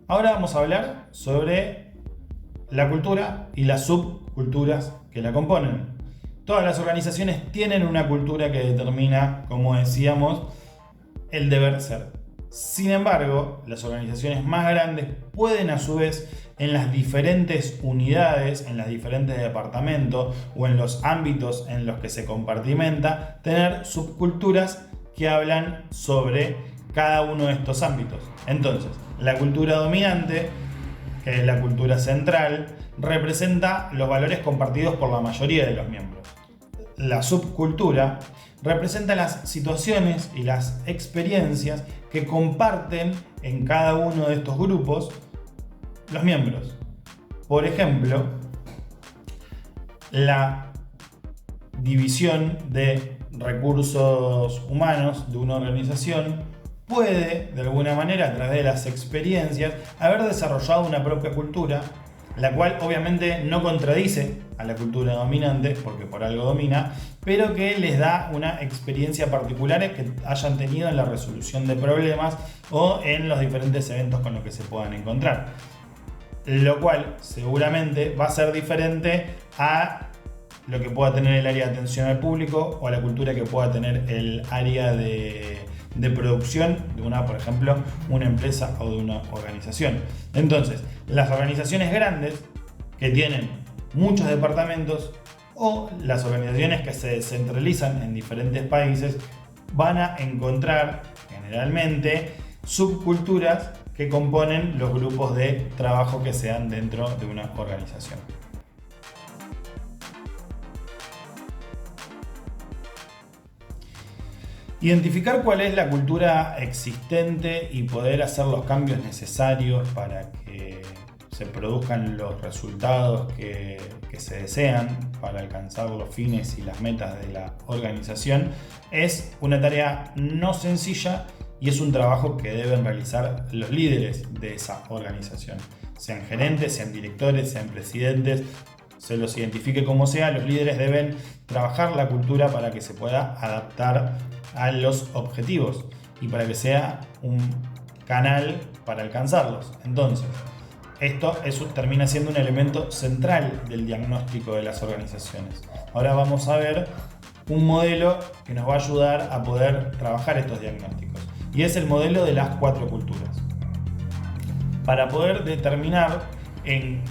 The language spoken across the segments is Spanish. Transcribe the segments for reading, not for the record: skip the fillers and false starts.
Ahora vamos a hablar sobre la cultura y las subculturas que la componen. Todas las organizaciones tienen una cultura que determina, como decíamos, el deber ser. Sin embargo, las organizaciones más grandes pueden a su vez en las diferentes unidades, en los diferentes departamentos o en los ámbitos en los que se compartimenta, tener subculturas que hablan sobre cada uno de estos ámbitos. Entonces, la cultura dominante, que es la cultura central, representa los valores compartidos por la mayoría de los miembros. La subcultura representa las situaciones y las experiencias que comparten en cada uno de estos grupos los miembros. Por ejemplo, la división de recursos humanos de una organización puede, de alguna manera, a través de las experiencias, haber desarrollado una propia cultura, la cual obviamente no contradice a la cultura dominante, porque por algo domina, pero que les da una experiencia particular que hayan tenido en la resolución de problemas o en los diferentes eventos con los que se puedan encontrar. Lo cual seguramente va a ser diferente a lo que pueda tener el área de atención al público o a la cultura que pueda tener el área de producción de una, por ejemplo, una empresa o de una organización. Entonces, las organizaciones grandes que tienen muchos departamentos o las organizaciones que se descentralizan en diferentes países van a encontrar generalmente subculturas que componen los grupos de trabajo que se dan dentro de una organización. Identificar cuál es la cultura existente y poder hacer los cambios necesarios para que se produzcan los resultados que se desean para alcanzar los fines y las metas de la organización es una tarea no sencilla y es un trabajo que deben realizar los líderes de esa organización. Sean gerentes, sean directores, sean presidentes, se los identifique como sea, los líderes deben trabajar la cultura para que se pueda adaptar a los objetivos y para que sea un canal para alcanzarlos. Entonces, esto termina siendo un elemento central del diagnóstico de las organizaciones. Ahora vamos a ver un modelo que nos va a ayudar a poder trabajar estos diagnósticos y es el modelo de las 4 culturas. Para poder determinar en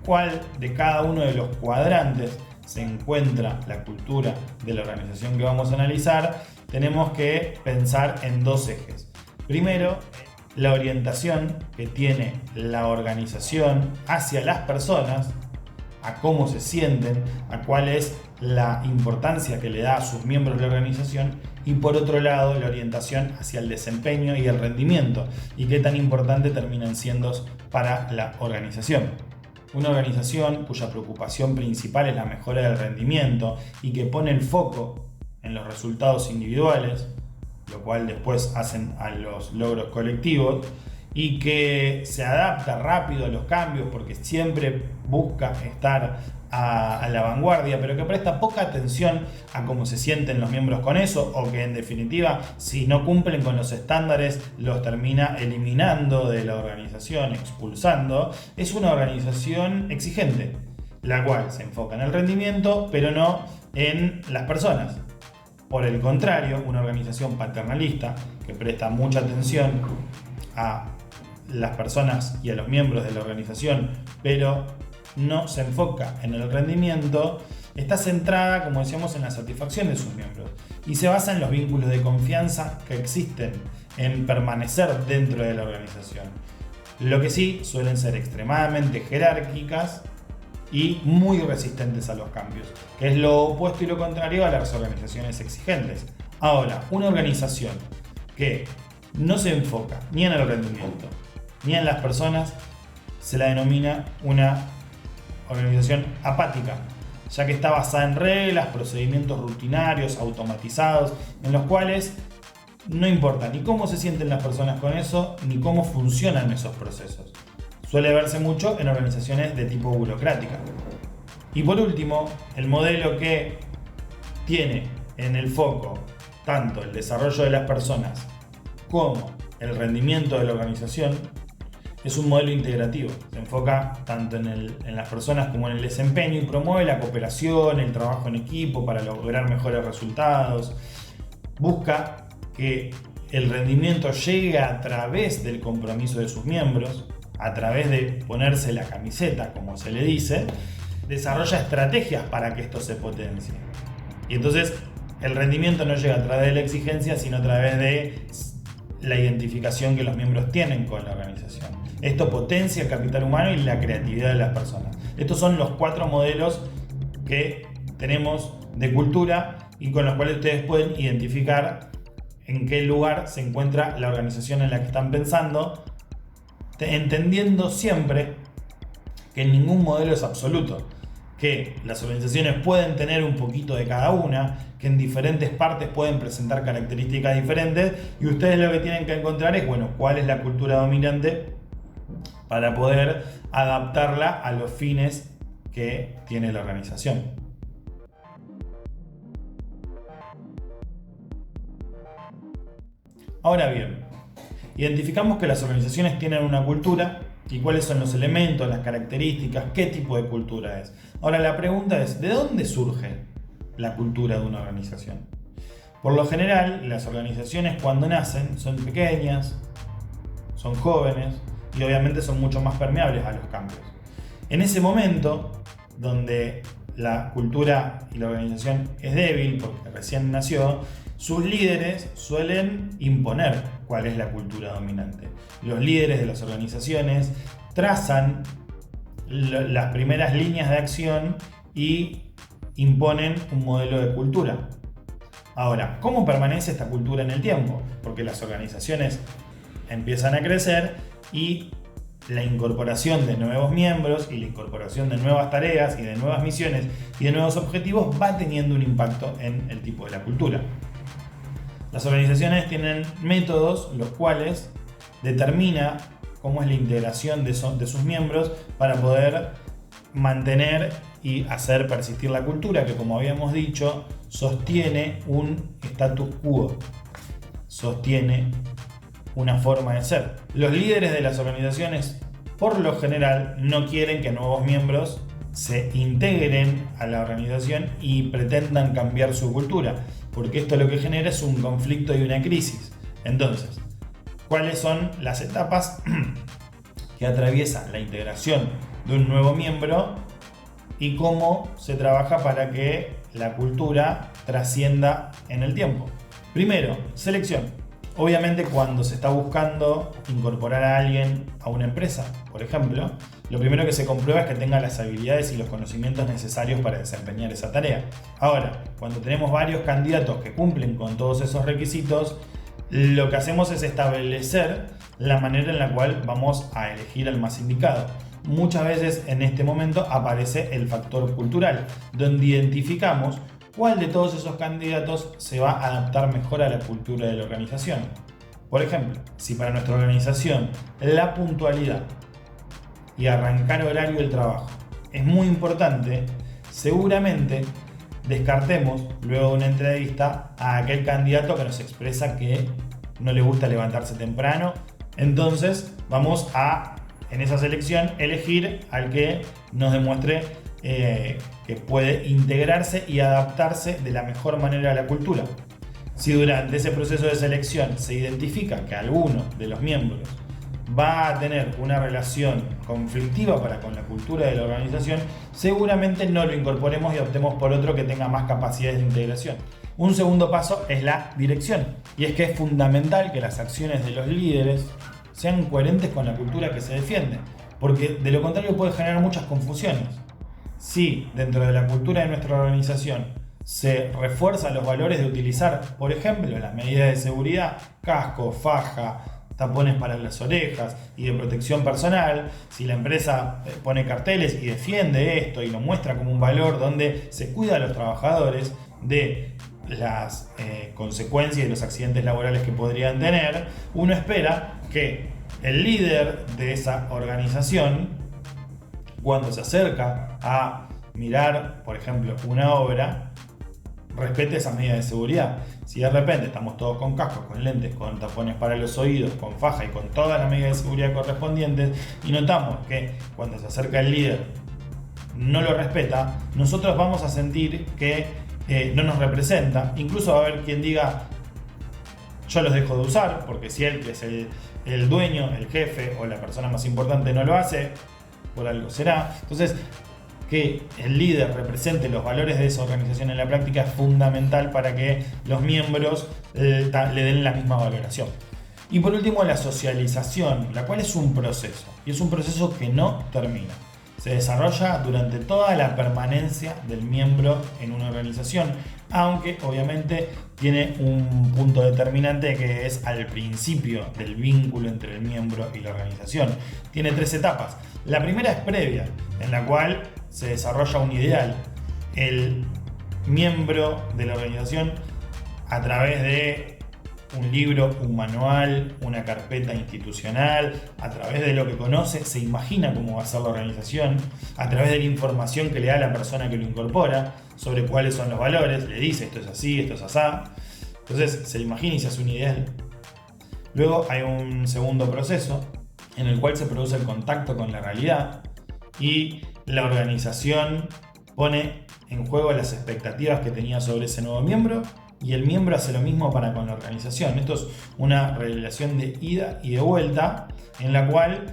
cuál de cada uno de los cuadrantes se encuentra la cultura de la organización que vamos a analizar, tenemos que pensar en 2 ejes. Primero, la orientación que tiene la organización hacia las personas, a cómo se sienten, a cuál es la importancia que le da a sus miembros de la organización, y por otro lado la orientación hacia el desempeño y el rendimiento y qué tan importante terminan siendo para la organización. Una organización cuya preocupación principal es la mejora del rendimiento y que pone el foco en los resultados individuales, lo cual después hacen a los logros colectivos, y que se adapta rápido a los cambios porque siempre busca estar a la vanguardia, pero que presta poca atención a cómo se sienten los miembros con eso, o que en definitiva, si no cumplen con los estándares, los termina eliminando de la organización, expulsando, es una organización exigente, la cual se enfoca en el rendimiento, pero no en las personas. Por el contrario, una organización paternalista que presta mucha atención a las personas y a los miembros de la organización, pero no se enfoca en el rendimiento, está centrada, como decíamos, en la satisfacción de sus miembros y se basa en los vínculos de confianza que existen en permanecer dentro de la organización. Lo que sí suelen ser extremadamente jerárquicas y muy resistentes a los cambios, que es lo opuesto y lo contrario a las organizaciones exigentes. Ahora, una organización que no se enfoca ni en el rendimiento ni en las personas se la denomina una organización apática, ya que está basada en reglas, procedimientos rutinarios, automatizados, en los cuales no importa ni cómo se sienten las personas con eso, ni cómo funcionan esos procesos. Suele verse mucho en organizaciones de tipo burocrática. Y por último, el modelo que tiene en el foco tanto el desarrollo de las personas cómo el rendimiento de la organización es un modelo integrativo. Se enfoca tanto en las personas como en el desempeño y promueve la cooperación, el trabajo en equipo para lograr mejores resultados. Busca que el rendimiento llegue a través del compromiso de sus miembros, a través de ponerse la camiseta, como se le dice. Desarrolla estrategias para que esto se potencie. Y entonces el rendimiento no llega a través de la exigencia, sino a través de la identificación que los miembros tienen con la organización. Esto potencia el capital humano y la creatividad de las personas. Estos son los 4 modelos que tenemos de cultura y con los cuales ustedes pueden identificar en qué lugar se encuentra la organización en la que están pensando, entendiendo siempre que ningún modelo es absoluto, que las organizaciones pueden tener un poquito de cada una, que en diferentes partes pueden presentar características diferentes, y ustedes lo que tienen que encontrar es, bueno, cuál es la cultura dominante para poder adaptarla a los fines que tiene la organización. Ahora bien, identificamos que las organizaciones tienen una cultura y cuáles son los elementos, las características, qué tipo de cultura es. Ahora la pregunta es, ¿de dónde surge la cultura de una organización? Por lo general, las organizaciones cuando nacen son pequeñas, son jóvenes y obviamente son mucho más permeables a los cambios. En ese momento, donde la cultura y la organización es débil porque recién nació, sus líderes suelen imponer cuál es la cultura dominante. Los líderes de las organizaciones trazan las primeras líneas de acción y imponen un modelo de cultura. Ahora, ¿cómo permanece esta cultura en el tiempo? Porque las organizaciones empiezan a crecer y la incorporación de nuevos miembros y la incorporación de nuevas tareas y de nuevas misiones y de nuevos objetivos va teniendo un impacto en el tipo de la cultura. Las organizaciones tienen métodos los cuales determina cómo es la integración de sus miembros para poder mantener y hacer persistir la cultura que, como habíamos dicho, sostiene un status quo, sostiene una forma de ser. Los líderes de las organizaciones, por lo general, no quieren que nuevos miembros se integren a la organización y pretendan cambiar su cultura, porque esto lo que genera es un conflicto y una crisis. Entonces, ¿cuáles son las etapas que atraviesa la integración de un nuevo miembro y cómo se trabaja para que la cultura trascienda en el tiempo? Primero, selección. Obviamente, cuando se está buscando incorporar a alguien a una empresa, por ejemplo, lo primero que se comprueba es que tenga las habilidades y los conocimientos necesarios para desempeñar esa tarea. Ahora, cuando tenemos varios candidatos que cumplen con todos esos requisitos, lo que hacemos es establecer la manera en la cual vamos a elegir al más indicado. Muchas veces en este momento aparece el factor cultural, donde identificamos cuál de todos esos candidatos se va a adaptar mejor a la cultura de la organización. Por ejemplo, si para nuestra organización la puntualidad y arrancar horario del trabajo es muy importante, seguramente descartemos luego de una entrevista a aquel candidato que nos expresa que no le gusta levantarse temprano. Entonces vamos a, en esa selección, elegir al que nos demuestre que puede integrarse y adaptarse de la mejor manera a la cultura. Si durante ese proceso de selección se identifica que alguno de los miembros va a tener una relación conflictiva para con la cultura de la organización, seguramente no lo incorporemos y optemos por otro que tenga más capacidades de integración. Un segundo paso es la dirección, y es que es fundamental que las acciones de los líderes sean coherentes con la cultura que se defiende, porque de lo contrario puede generar muchas confusiones. Si dentro de la cultura de nuestra organización se refuerzan los valores de utilizar, por ejemplo, las medidas de seguridad, casco, faja, tapones para las orejas y de protección personal, si la empresa pone carteles y defiende esto y lo muestra como un valor donde se cuida a los trabajadores de las consecuencias de los accidentes laborales que podrían tener, uno espera que el líder de esa organización, cuando se acerca a mirar, por ejemplo, una obra, respete esas medidas de seguridad. Si de repente estamos todos con cascos, con lentes, con tapones para los oídos, con faja y con todas las medidas de seguridad correspondientes, y notamos que cuando se acerca el líder no lo respeta, nosotros vamos a sentir que no nos representa. Incluso va a haber quien diga: yo los dejo de usar, porque si él, que es el dueño, el jefe o la persona más importante, no lo hace, por algo será. Entonces, que el líder represente los valores de esa organización en la práctica es fundamental para que los miembros le den la misma valoración. Y por último, la socialización, la cual es un proceso, y es un proceso que no termina. Se desarrolla durante toda la permanencia del miembro en una organización, aunque obviamente tiene un punto determinante que es al principio del vínculo entre el miembro y la organización. Tiene 3 etapas. La primera es previa, en la cual se desarrolla un ideal. El miembro de la organización, a través de un libro, un manual, una carpeta institucional, a través de lo que conoce, se imagina cómo va a ser la organización, a través de la información que le da la persona que lo incorpora sobre cuáles son los valores, le dice esto es así, esto es asá. Entonces se imagina y se hace un ideal. Luego hay un segundo proceso en el cual se produce el contacto con la realidad y la organización pone en juego las expectativas que tenía sobre ese nuevo miembro, y el miembro hace lo mismo para con la organización. Esto es una relación de ida y de vuelta en la cual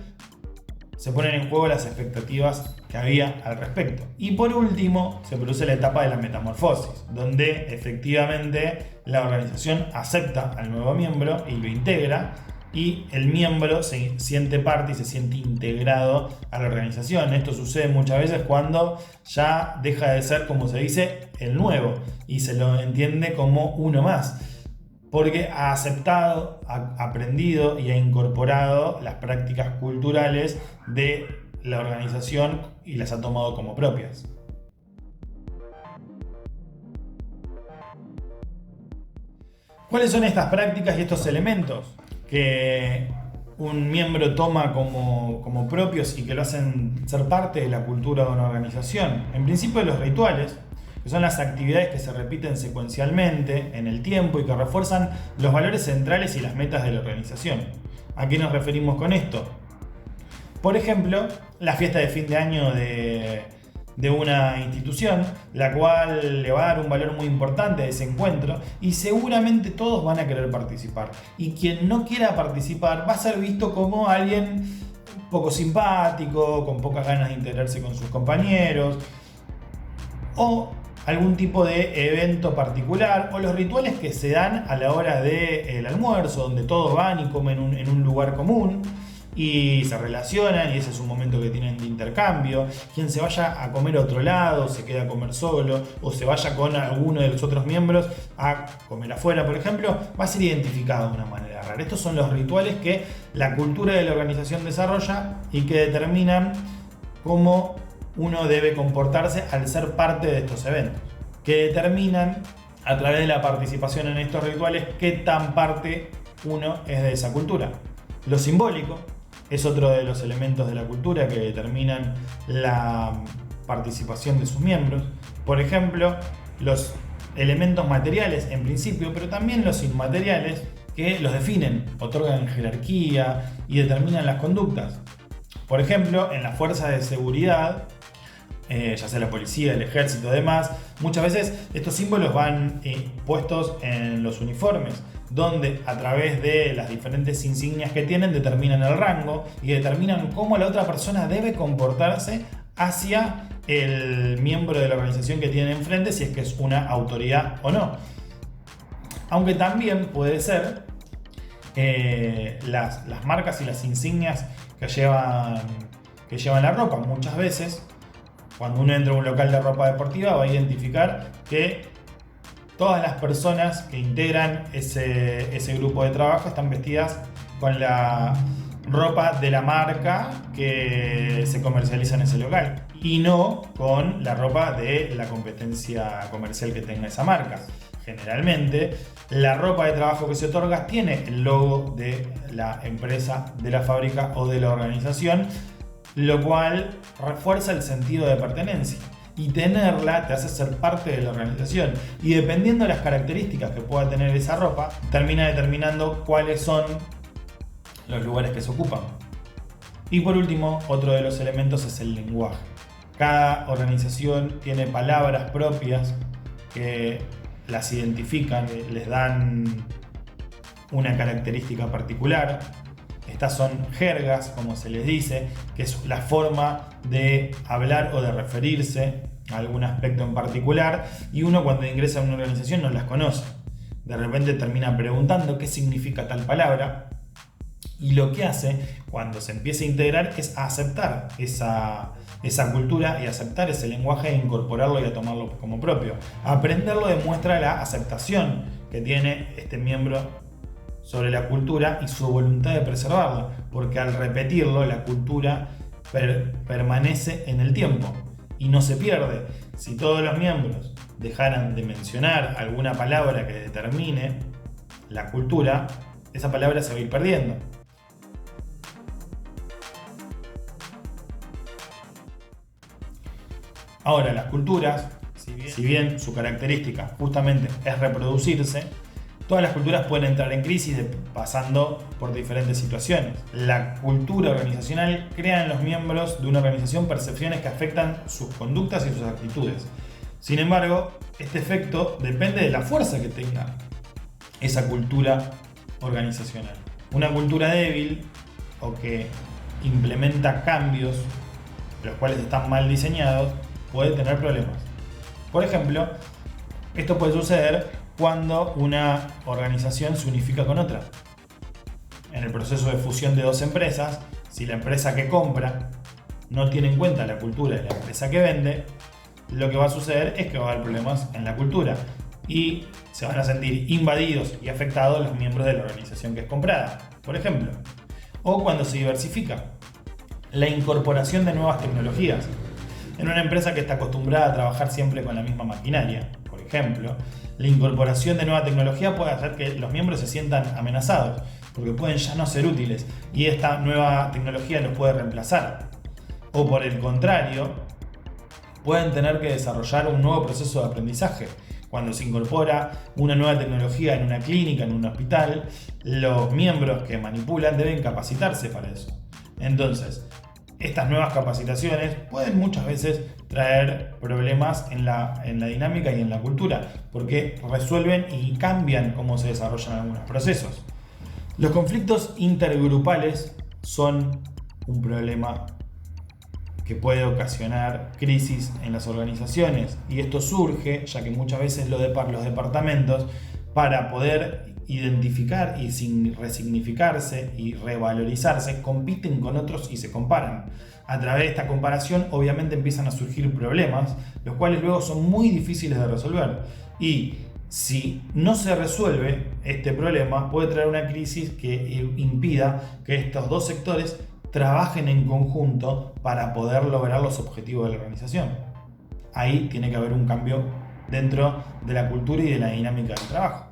se ponen en juego las expectativas que había al respecto. Y por último, se produce la etapa de la metamorfosis, donde efectivamente la organización acepta al nuevo miembro y lo integra, y el miembro se siente parte y se siente integrado a la organización. Esto sucede muchas veces cuando ya deja de ser, como se dice, el nuevo, y se lo entiende como uno más, porque ha aceptado, ha aprendido y ha incorporado las prácticas culturales de la organización y las ha tomado como propias. ¿Cuáles son estas prácticas y estos elementos que un miembro toma como propios y que lo hacen ser parte de la cultura de una organización? En principio, los rituales, que son las actividades que se repiten secuencialmente en el tiempo y que refuerzan los valores centrales y las metas de la organización. ¿A qué nos referimos con esto? Por ejemplo, la fiesta de fin de año de una institución, la cual le va a dar un valor muy importante a ese encuentro, y seguramente todos van a querer participar. Y quien no quiera participar va a ser visto como alguien poco simpático, con pocas ganas de integrarse con sus compañeros, o algún tipo de evento particular, o los rituales que se dan a la hora del almuerzo, donde todos van y comen en un lugar común y se relacionan, y ese es un momento que tienen de intercambio. Quien se vaya a comer a otro lado, se queda a comer solo, o se vaya con alguno de los otros miembros a comer afuera, por ejemplo, va a ser identificado de una manera rara. Estos son los rituales que la cultura de la organización desarrolla y que determinan cómo uno debe comportarse al ser parte de estos eventos, que determinan a través de la participación en estos rituales qué tan parte uno es de esa cultura. Lo simbólico es otro de los elementos de la cultura que determinan la participación de sus miembros. Por ejemplo, los elementos materiales en principio, pero también los inmateriales, que los definen, otorgan jerarquía y determinan las conductas. Por ejemplo, en las fuerzas de seguridad, ya sea la policía, el ejército y demás, muchas veces estos símbolos van puestos en los uniformes, donde a través de las diferentes insignias que tienen determinan el rango y determinan cómo la otra persona debe comportarse hacia el miembro de la organización que tienen enfrente, si es que es una autoridad o no. Aunque también puede ser las marcas y las insignias que llevan la ropa. Muchas veces, cuando uno entra a un local de ropa deportiva, va a identificar que todas las personas que integran ese grupo de trabajo están vestidas con la ropa de la marca que se comercializa en ese local y no con la ropa de la competencia comercial que tenga esa marca. Generalmente, la ropa de trabajo que se otorga tiene el logo de la empresa, de la fábrica o de la organización, lo cual refuerza el sentido de pertenencia. Y tenerla te hace ser parte de la organización. Y dependiendo de las características que pueda tener esa ropa, termina determinando cuáles son los lugares que se ocupan. Y por último, otro de los elementos es el lenguaje. Cada organización tiene palabras propias que las identifican, les dan una característica particular. Estas son jergas, como se les dice, que es la forma de hablar o de referirse a algún aspecto en particular, y uno cuando ingresa a una organización no las conoce. De repente termina preguntando qué significa tal palabra, y lo que hace cuando se empieza a integrar es aceptar esa cultura y aceptar ese lenguaje e incorporarlo y a tomarlo como propio. Aprenderlo demuestra la aceptación que tiene este miembro sobre la cultura y su voluntad de preservarla, porque al repetirlo la cultura permanece en el tiempo y no se pierde. Si todos los miembros dejaran de mencionar alguna palabra que determine la cultura, esa palabra se va a ir perdiendo. Ahora, las culturas, si bien su característica justamente es reproducirse, todas las culturas pueden entrar en crisis pasando por diferentes situaciones. La cultura organizacional crea en los miembros de una organización percepciones que afectan sus conductas y sus actitudes. Sin embargo, este efecto depende de la fuerza que tenga esa cultura organizacional. Una cultura débil o que implementa cambios, los cuales están mal diseñados, puede tener problemas. Por ejemplo, esto puede suceder cuando una organización se unifica con otra. En el proceso de fusión de dos empresas, si la empresa que compra no tiene en cuenta la cultura de la empresa que vende, lo que va a suceder es que va a haber problemas en la cultura y se van a sentir invadidos y afectados los miembros de la organización que es comprada, por ejemplo. O cuando se diversifica, la incorporación de nuevas tecnologías. En una empresa que está acostumbrada a trabajar siempre con la misma maquinaria, por ejemplo, la incorporación de nueva tecnología puede hacer que los miembros se sientan amenazados, porque pueden ya no ser útiles y esta nueva tecnología los puede reemplazar. O por el contrario, pueden tener que desarrollar un nuevo proceso de aprendizaje. Cuando se incorpora una nueva tecnología en una clínica, en un hospital, los miembros que manipulan deben capacitarse para eso. Entonces, estas nuevas capacitaciones pueden muchas veces traer problemas en la dinámica y en la cultura, porque resuelven y cambian cómo se desarrollan algunos procesos. Los conflictos intergrupales son un problema que puede ocasionar crisis en las organizaciones, y esto surge ya que muchas veces los departamentos, para poder identificar y resignificarse y revalorizarse, compiten con otros y se comparan. A través de esta comparación obviamente empiezan a surgir problemas, los cuales luego son muy difíciles de resolver, y si no se resuelve este problema puede traer una crisis que impida que estos dos sectores trabajen en conjunto para poder lograr los objetivos de la organización. Ahí tiene que haber un cambio dentro de la cultura y de la dinámica del trabajo.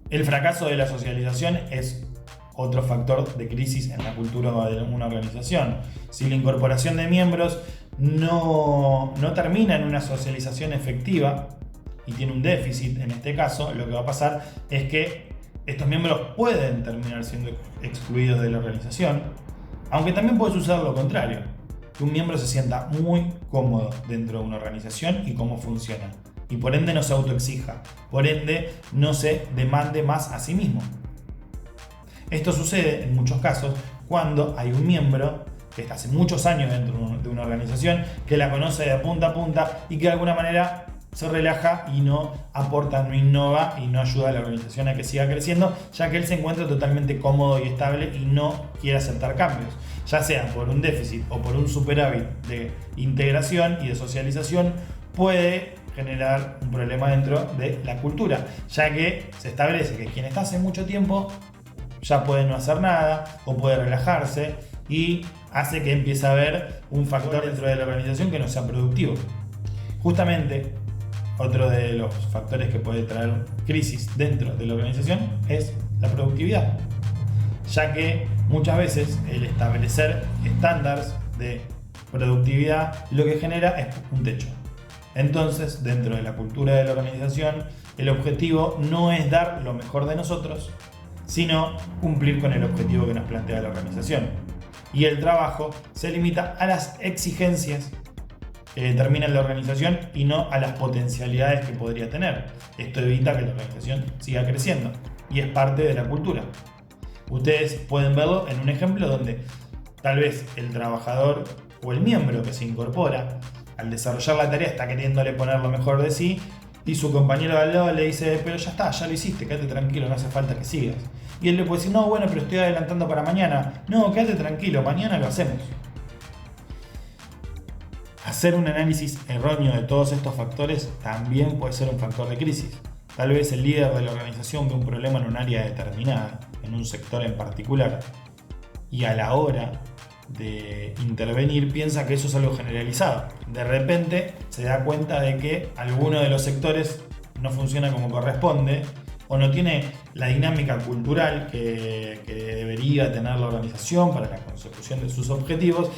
El fracaso de la socialización es otro factor de crisis en la cultura de una organización. Si la incorporación de miembros no termina en una socialización efectiva y tiene un déficit en este caso, lo que va a pasar es que estos miembros pueden terminar siendo excluidos de la organización, aunque también puede suceder lo contrario, que un miembro se sienta muy cómodo dentro de una organización y cómo funciona, y por ende no se autoexija, por ende no se demande más a sí mismo. Esto sucede en muchos casos cuando hay un miembro que está hace muchos años dentro de una organización, que la conoce de punta a punta y que de alguna manera se relaja y no aporta, no innova y no ayuda a la organización a que siga creciendo, ya que él se encuentra totalmente cómodo y estable y no quiere aceptar cambios, ya sea por un déficit o por un superávit de integración y de socialización. Puede generar un problema dentro de la cultura, ya que se establece que quien está hace mucho tiempo ya puede no hacer nada o puede relajarse, y hace que empiece a haber un factor dentro de la organización que no sea productivo. Justamente, otro de los factores que puede traer crisis dentro de la organización es la productividad, ya que muchas veces el establecer estándares de productividad lo que genera es un techo. Entonces, dentro de la cultura de la organización, el objetivo no es dar lo mejor de nosotros, sino cumplir con el objetivo que nos plantea la organización. Y el trabajo se limita a las exigencias que determina la organización y no a las potencialidades que podría tener. Esto evita que la organización siga creciendo y es parte de la cultura. Ustedes pueden verlo en un ejemplo donde tal vez el trabajador o el miembro que se incorpora al desarrollar la tarea está queriéndole poner lo mejor de sí y su compañero de al lado le dice: pero ya está, ya lo hiciste, quédate tranquilo, no hace falta que sigas. Y él le puede decir: no, bueno, pero estoy adelantando para mañana. No, quédate tranquilo, mañana lo hacemos. Hacer un análisis erróneo de todos estos factores también puede ser un factor de crisis. Tal vez el líder de la organización ve un problema en un área determinada, en un sector en particular, y a la hora de intervenir piensa que eso es algo generalizado. De repente se da cuenta de que alguno de los sectores no funciona como corresponde o no tiene la dinámica cultural que debería tener la organización para la consecución de sus objetivos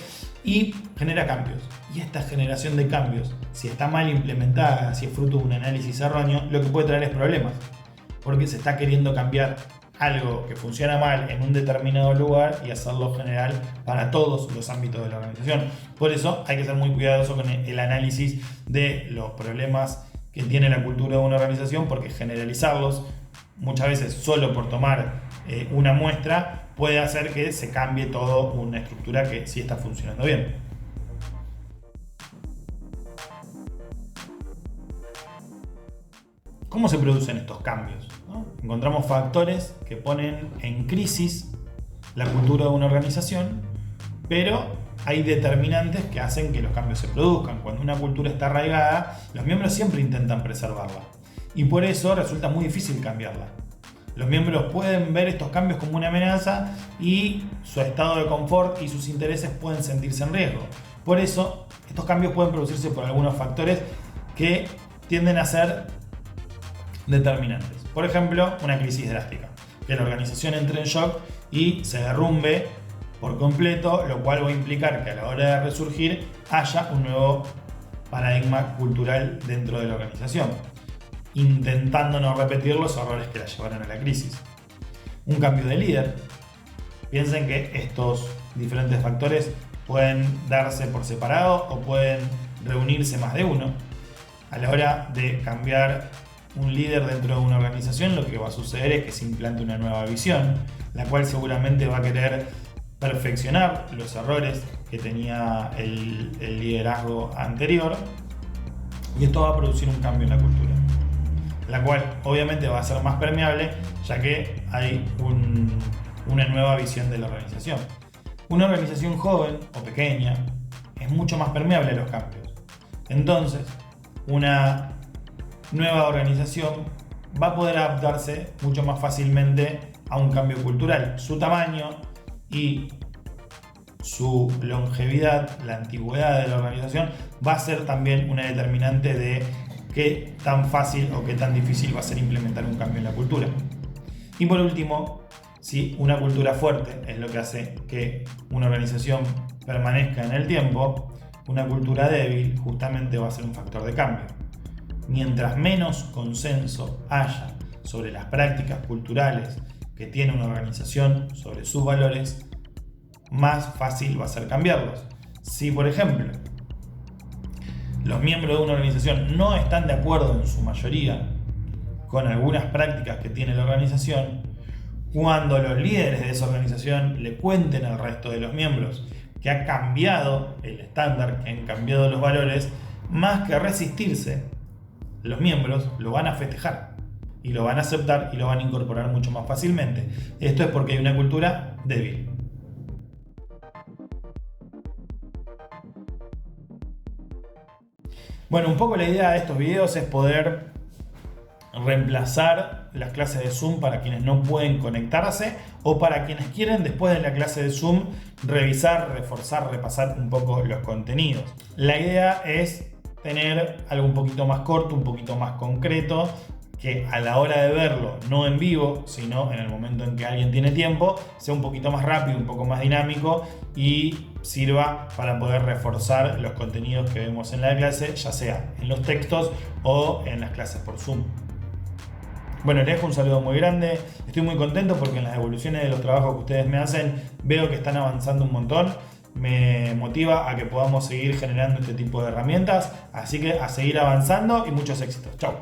y genera cambios. Y esta generación de cambios, si está mal implementada, si es fruto de un análisis erróneo, lo que puede traer es problemas, porque se está queriendo cambiar algo que funciona mal en un determinado lugar y hacerlo general para todos los ámbitos de la organización. Por eso hay que ser muy cuidadoso con el análisis de los problemas que tiene la cultura de una organización, porque generalizarlos muchas veces solo por tomar una muestra puede hacer que se cambie toda una estructura que sí está funcionando bien. ¿Cómo se producen estos cambios? ¿No? Encontramos factores que ponen en crisis la cultura de una organización, pero hay determinantes que hacen que los cambios se produzcan. Cuando una cultura está arraigada, los miembros siempre intentan preservarla y por eso resulta muy difícil cambiarla. Los miembros pueden ver estos cambios como una amenaza y su estado de confort y sus intereses pueden sentirse en riesgo. Por eso, estos cambios pueden producirse por algunos factores que tienden a ser determinantes. Por ejemplo, una crisis drástica, que la organización entre en shock y se derrumbe por completo, lo cual va a implicar que a la hora de resurgir haya un nuevo paradigma cultural dentro de la organización, intentando no repetir los errores que la llevaron a la crisis. Un cambio de líder. Piensen que estos diferentes factores pueden darse por separado o pueden reunirse más de uno. A la hora de cambiar un líder dentro de una organización, lo que va a suceder es que se implante una nueva visión, la cual seguramente va a querer perfeccionar los errores que tenía el liderazgo anterior, y esto va a producir un cambio en la cultura, la cual obviamente va a ser más permeable, ya que hay una nueva visión de la organización. Una organización joven o pequeña es mucho más permeable a los cambios. Entonces, una nueva organización va a poder adaptarse mucho más fácilmente a un cambio cultural. Su tamaño y su longevidad, la antigüedad de la organización, va a ser también una determinante de qué tan fácil o qué tan difícil va a ser implementar un cambio en la cultura. Y por último, si una cultura fuerte es lo que hace que una organización permanezca en el tiempo, una cultura débil justamente va a ser un factor de cambio. Mientras menos consenso haya sobre las prácticas culturales que tiene una organización, sobre sus valores, más fácil va a ser cambiarlos. Si, por ejemplo, los miembros de una organización no están de acuerdo en su mayoría con algunas prácticas que tiene la organización, cuando los líderes de esa organización le cuenten al resto de los miembros que ha cambiado el estándar, que han cambiado los valores, más que resistirse, los miembros lo van a festejar y lo van a aceptar y lo van a incorporar mucho más fácilmente. Esto es porque hay una cultura débil. Bueno, un poco la idea de estos videos es poder reemplazar las clases de Zoom para quienes no pueden conectarse o para quienes quieren después de la clase de Zoom revisar, reforzar, repasar un poco los contenidos. La idea es tener algo un poquito más corto, un poquito más concreto, que a la hora de verlo, no en vivo, sino en el momento en que alguien tiene tiempo, sea un poquito más rápido, un poco más dinámico y sirva para poder reforzar los contenidos que vemos en la clase, ya sea en los textos o en las clases por Zoom. Bueno, les dejo un saludo muy grande. Estoy muy contento porque en las devoluciones de los trabajos que ustedes me hacen veo que están avanzando un montón. Me motiva a que podamos seguir generando este tipo de herramientas. Así que a seguir avanzando y muchos éxitos. Chau.